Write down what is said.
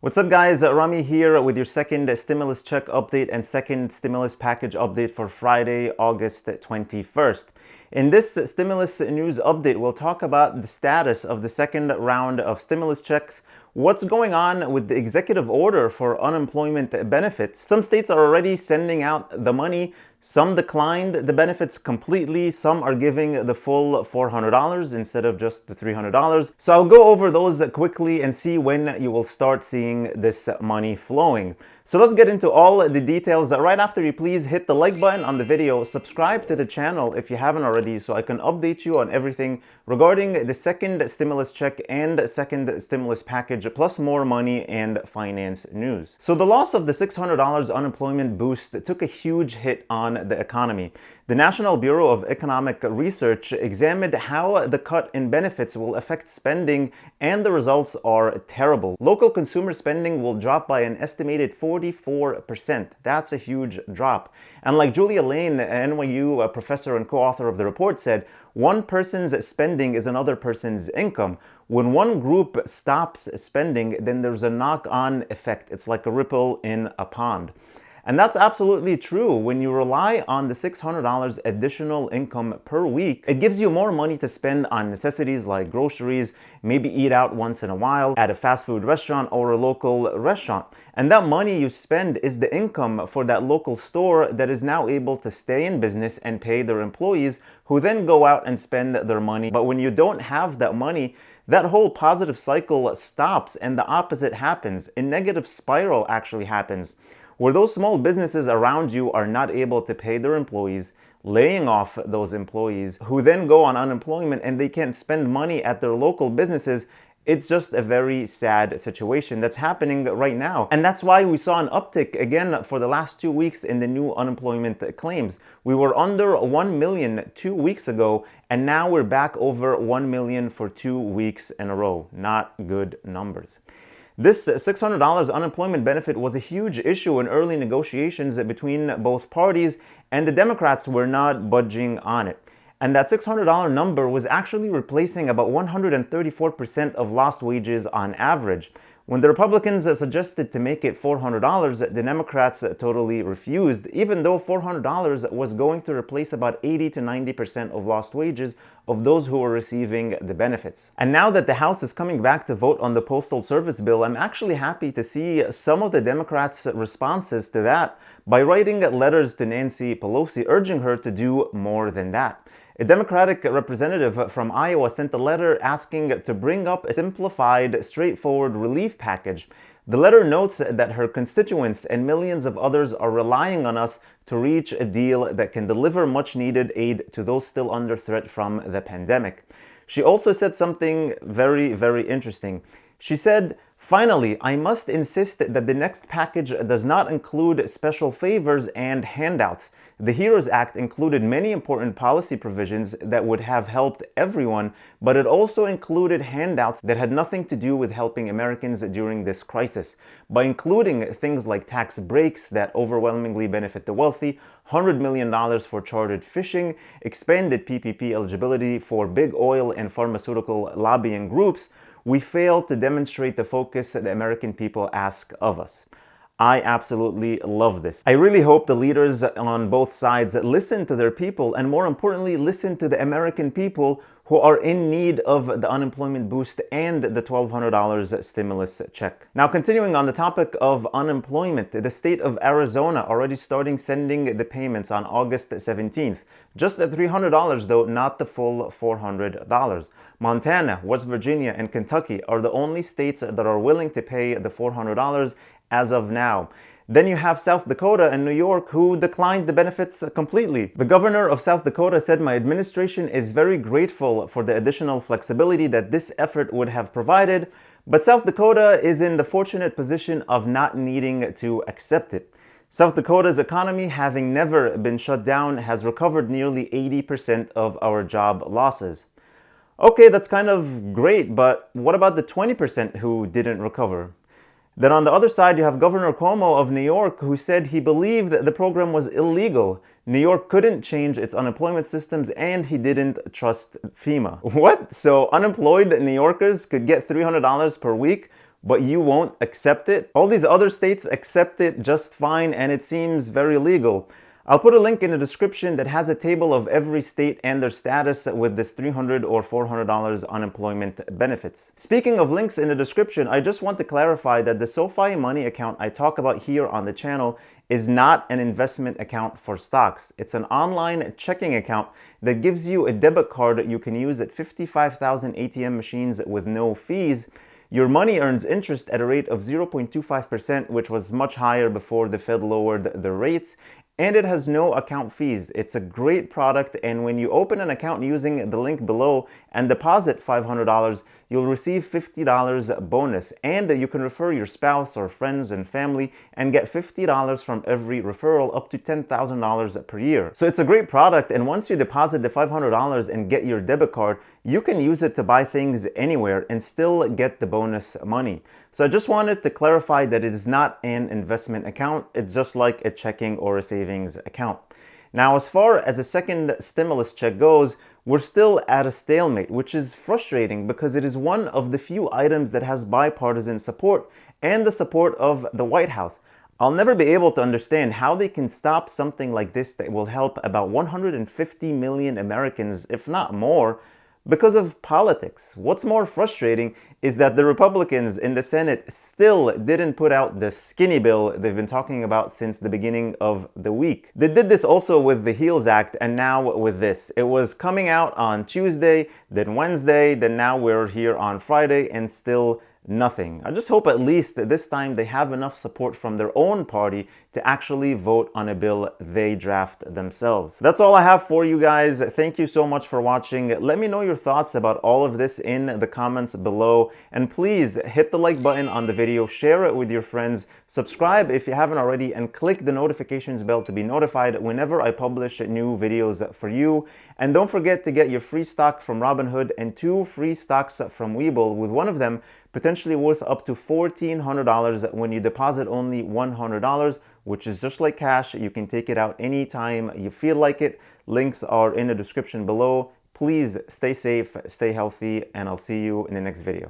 What's up guys, Rami here with your second stimulus check update and second stimulus package update for Friday, August 21st. In this stimulus news update, we'll talk about the status of the second round of stimulus checks, what's going on with the executive order for unemployment benefits. Some states are already sending out the money. Some declined the benefits completely. Some are giving the full $400 instead of just the $300. So I'll go over those quickly and see when you will start seeing this money flowing. So let's get into all the details. Right after you please hit the like button on the video, subscribe to the channel if you haven't already so I can update you on everything regarding the second stimulus check and second stimulus package, plus more money and finance news. So the loss of the $600 unemployment boost took a huge hit on the economy. The National Bureau of Economic Research examined how the cut in benefits will affect spending, and the results are terrible. Local consumer spending will drop by an estimated 44%. That's a huge drop. And like Julia Lane, an NYU professor and co-author of the report, said, one person's spending is another person's income. When one group stops spending, then there's a knock-on effect. It's like a ripple in a pond. And that's absolutely true. When you rely on the $600 additional income per week, it gives you more money to spend on necessities like groceries, maybe eat out once in a while at a fast food restaurant or a local restaurant. And that money you spend is the income for that local store that is now able to stay in business and pay their employees, who then go out and spend their money. But when you don't have that money, that whole positive cycle stops and the opposite happens. A negative spiral actually happens, where those small businesses around you are not able to pay their employees, laying off those employees who then go on unemployment and they can't spend money at their local businesses. It's just a very sad situation that's happening right now. And that's why we saw an uptick again for the last 2 weeks in the new unemployment claims. We were under 1 million 2 weeks ago, and now we're back over 1 million for 2 weeks in a row. Not good numbers. This $600 unemployment benefit was a huge issue in early negotiations between both parties, and the Democrats were not budging on it. And that $600 number was actually replacing about 134% of lost wages on average. When the Republicans suggested to make it $400, the Democrats totally refused, even though $400 was going to replace about 80 to 90% of lost wages of those who were receiving the benefits. And now that the House is coming back to vote on the Postal Service bill, I'm actually happy to see some of the Democrats' responses to that by writing letters to Nancy Pelosi urging her to do more than that. A Democratic representative from Iowa sent a letter asking to bring up a simplified, straightforward relief package. The letter notes that her constituents and millions of others are relying on us to reach a deal that can deliver much-needed aid to those still under threat from the pandemic. She also said something very, very interesting. She said, "Finally, I must insist that the next package does not include special favors and handouts. The HEROES Act included many important policy provisions that would have helped everyone, but it also included handouts that had nothing to do with helping Americans during this crisis. By including things like tax breaks that overwhelmingly benefit the wealthy, $100 million for chartered fishing, expanded PPP eligibility for big oil and pharmaceutical lobbying groups, we failed to demonstrate the focus the American people ask of us." I absolutely love this. I really hope the leaders on both sides listen to their people, and more importantly, listen to the American people who are in need of the unemployment boost and the $1,200 stimulus check. Now, continuing on the topic of unemployment, the state of Arizona already starting sending the payments on August 17th. Just at $300 though, not the full $400. Montana, West Virginia, and Kentucky are the only states that are willing to pay the $400 as of now. Then you have South Dakota and New York, who declined the benefits completely. The governor of South Dakota said, "My administration is very grateful for the additional flexibility that this effort would have provided, but South Dakota is in the fortunate position of not needing to accept it." South Dakota's economy, having never been shut down, has recovered nearly 80% of our job losses. Okay, that's kind of great, but what about the 20% who didn't recover? Then on the other side, you have Governor Cuomo of New York, who said he believed the program was illegal. New York couldn't change its unemployment systems, and he didn't trust FEMA. What? So unemployed New Yorkers could get $300 per week, but you won't accept it? All these other states accept it just fine, and it seems very legal. I'll put a link in the description that has a table of every state and their status with this $300 or $400 unemployment benefits. Speaking of links in the description, I just want to clarify that the SoFi Money account I talk about here on the channel is not an investment account for stocks. It's an online checking account that gives you a debit card that you can use at 55,000 ATM machines with no fees. Your money earns interest at a rate of 0.25%, which was much higher before the Fed lowered the rates, and it has no account fees. It's a great product, and when you open an account using the link below and deposit $500, you'll receive $50 bonus, and you can refer your spouse or friends and family and get $50 from every referral, up to $10,000 per year. So it's a great product, and once you deposit the $500 and get your debit card, you can use it to buy things anywhere and still get the bonus money. So I just wanted to clarify that it is not an investment account. It's just like a checking or a savings account. Now, as far as a second stimulus check goes, we're still at a stalemate, which is frustrating because it is one of the few items that has bipartisan support and the support of the White House. I'll never be able to understand how they can stop something like this that will help about 150 million Americans, if not more, because of politics. What's more frustrating is that the Republicans in the Senate still didn't put out the skinny bill they've been talking about since the beginning of the week. They did this also with the HEALS Act, and now with this. It was coming out on Tuesday, then Wednesday, then now we're here on Friday, and still nothing. I just hope at least that this time they have enough support from their own party to actually vote on a bill they draft themselves. That's all I have for you guys. Thank you so much for watching. Let me know your thoughts about all of this in the comments below. And please hit the like button on the video, share it with your friends, subscribe if you haven't already, and click the notifications bell to be notified whenever I publish new videos for you. And don't forget to get your free stock from Robinhood and 2 free stocks from Webull, with one of them potentially worth up to $1,400 when you deposit only $100, which is just like cash. You can take it out anytime you feel like it. Links are in the description below. Please stay safe, stay healthy, and I'll see you in the next video.